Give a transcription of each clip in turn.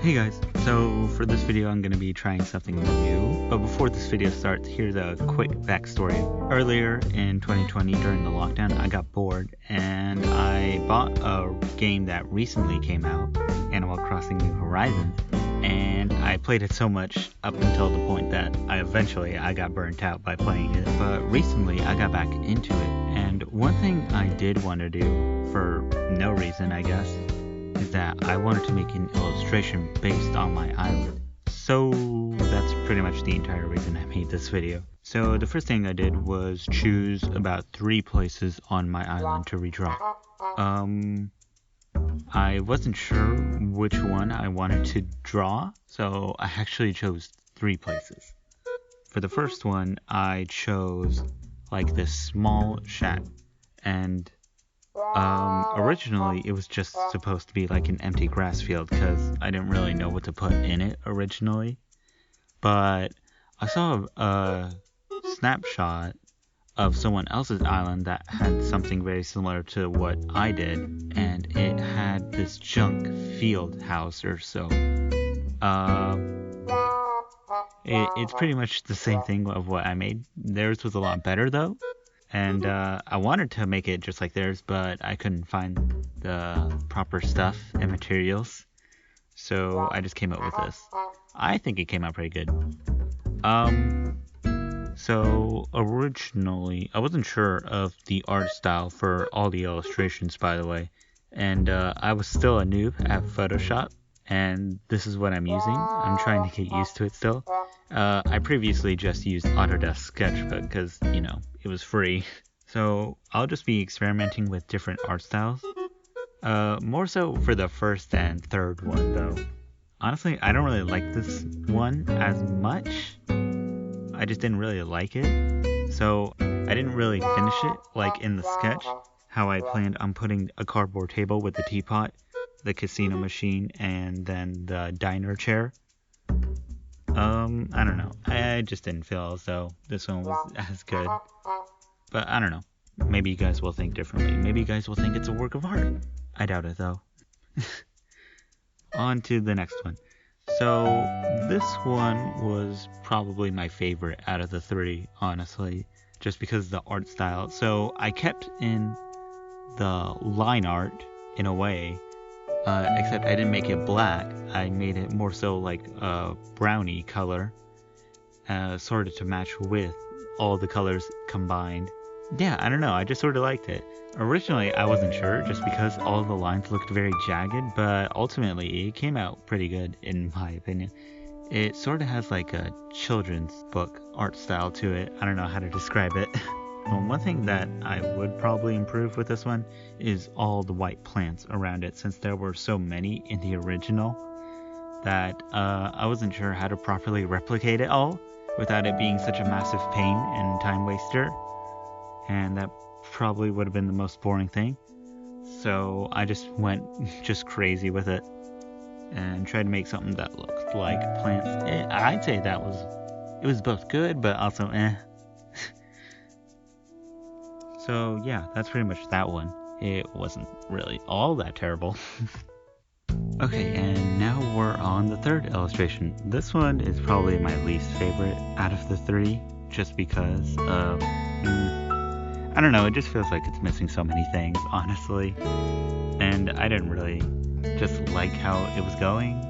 Hey guys, so for this video I'm going to be trying something new, but before this video starts, here's a quick backstory. Earlier in 2020 during the lockdown, I got bored and I bought a game that recently came out, Animal Crossing New Horizons, and I played it so much up until the point that I got burnt out by playing it. But recently I got back into it, and one thing I did want to do, for no reason I guess, is that I wanted to make an illustration based on my island. So that's pretty much the entire reason I made this video. So the first thing I did was choose about 3 places on my island to redraw. I wasn't sure which one I wanted to draw, so I actually chose 3 places. For the first one, I chose like this small shack, and originally it was just supposed to be like an empty grass field because I didn't really know what to put in it originally. But I saw a snapshot of someone else's island that had something very similar to what I did, and it had this junk field house or so. It's pretty much the same thing of what I made. Theirs was a lot better though. And I wanted to make it just like theirs, but I couldn't find the proper stuff and materials, so I just came up with this. I think it came out pretty good. So originally, I wasn't sure of the art style for all the illustrations, by the way, and I was still a noob at Photoshop, and this is what I'm using. I'm trying to get used to it still. I previously just used Autodesk Sketchbook because, you know, it was free. So I'll just be experimenting with different art styles. More so for the first and third one though. Honestly, I don't really like this one as much. I just didn't really like it. So I didn't really finish it like in the sketch, how I planned on putting a cardboard table with the teapot, the casino machine, and then the diner chair. I don't know. I just didn't feel as though this one was as good. But I don't know. Maybe you guys will think differently. Maybe you guys will think it's a work of art. I doubt it though. On to the next one. So this one was probably my favorite out of the 3, honestly, just because of the art style. So I kept in the line art in a way, except I didn't make it black. I made it more so like a brownie color, sort of to match with all the colors combined. Yeah, I don't know, I just sort of liked it. Originally I wasn't sure just because all the lines looked very jagged, but ultimately it came out pretty good in my opinion. It sort of has like a children's book art style to it. I don't know how to describe it. Well, one thing that I would probably improve with this one is all the white plants around it, since there were so many in the original that I wasn't sure how to properly replicate it all without it being such a massive pain and time waster, and that probably would have been the most boring thing. So I just went just crazy with it and tried to make something that looked like plants. I'd say it was both good but also eh. So yeah, that's pretty much that one. It wasn't really all that terrible. Okay, and now we're on the third illustration. This one is probably my least favorite out of the 3, just because I don't know, it just feels like it's missing so many things, honestly. And I didn't really just like how it was going.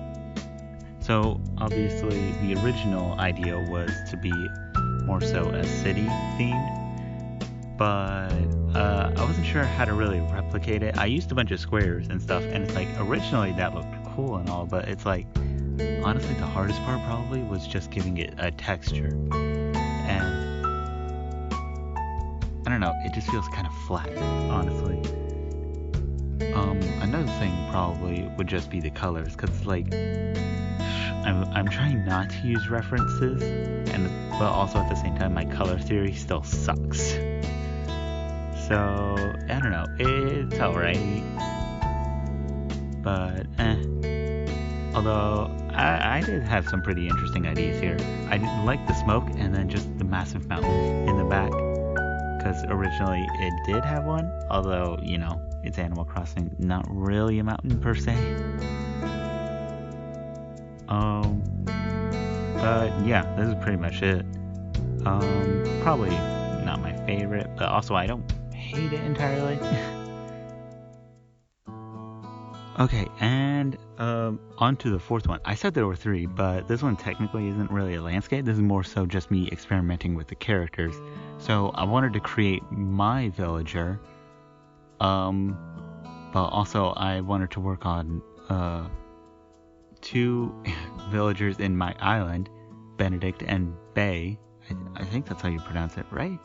So obviously the original idea was to be more so a city themed, but I wasn't sure how to really replicate it. I used a bunch of squares and stuff, and it's like originally that looked cool and all, but it's like honestly the hardest part probably was just giving it a texture. And I don't know, it just feels kind of flat, honestly. Another thing probably would just be the colors, because like I'm trying not to use references, but also at the same time my color theory still sucks. So I don't know, it's alright, but although I did have some pretty interesting ideas here. I didn't like the smoke and then just the massive mountain in the back, because originally it did have one, although, you know, it's Animal Crossing, not really a mountain per se. But yeah, this is pretty much it. Probably not my favorite, but also I don't hate it entirely. Okay, and on to the fourth one. I said there were three, but this one technically isn't really a landscape. This is more so just me experimenting with the characters. So I wanted to create my villager, but also I wanted to work on two villagers in my island, Benedict and Bay. I think that's how you pronounce it, right?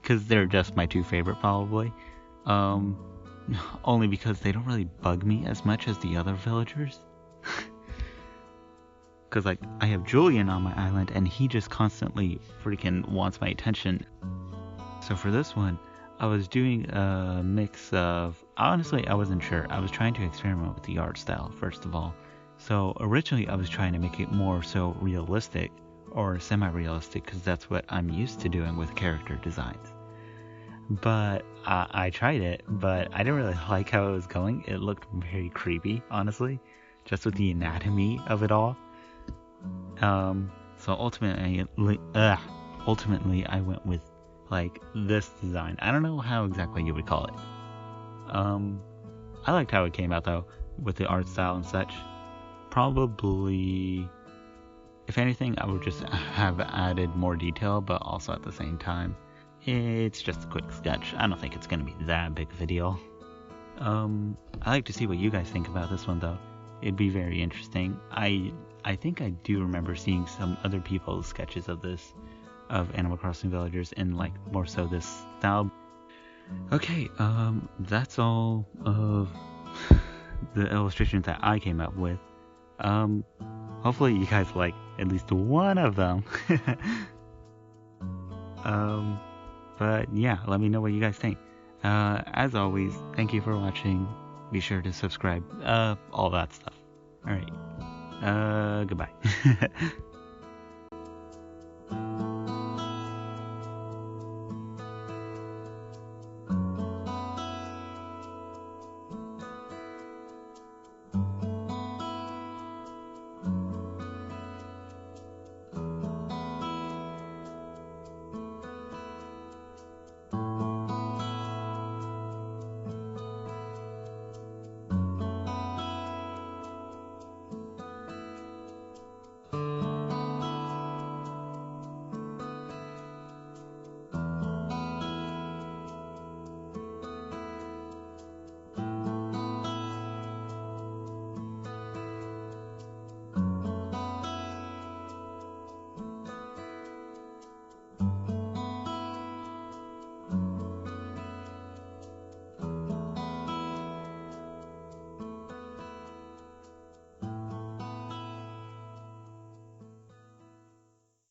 Because they're just my two favorite, probably. Only because they don't really bug me as much as the other villagers. Because, like, I have Julian on my island, and he just constantly freaking wants my attention. So for this one, I was doing a mix of... Honestly, I wasn't sure. I was trying to experiment with the art style, first of all. So originally, I was trying to make it more so realistic, or semi-realistic, because that's what I'm used to doing with character designs. But I tried it, but I didn't really like how it was going. It looked very creepy, honestly, just with the anatomy of it all. So ultimately I went with like this design. I don't know how exactly you would call it. I liked how it came out though, with the art style and such. Probably, if anything, I would just have added more detail, but also at the same time, it's just a quick sketch. I don't think it's going to be that big of a deal. I like to see what you guys think about this one, though. It'd be very interesting. I think I do remember seeing some other people's sketches of this, of Animal Crossing Villagers, in, like, more so this style. Okay, that's all of the illustrations that I came up with. Hopefully you guys like at least one of them. But yeah, let me know what you guys think. As always, thank you for watching. Be sure to subscribe. All that stuff. Alright. Goodbye.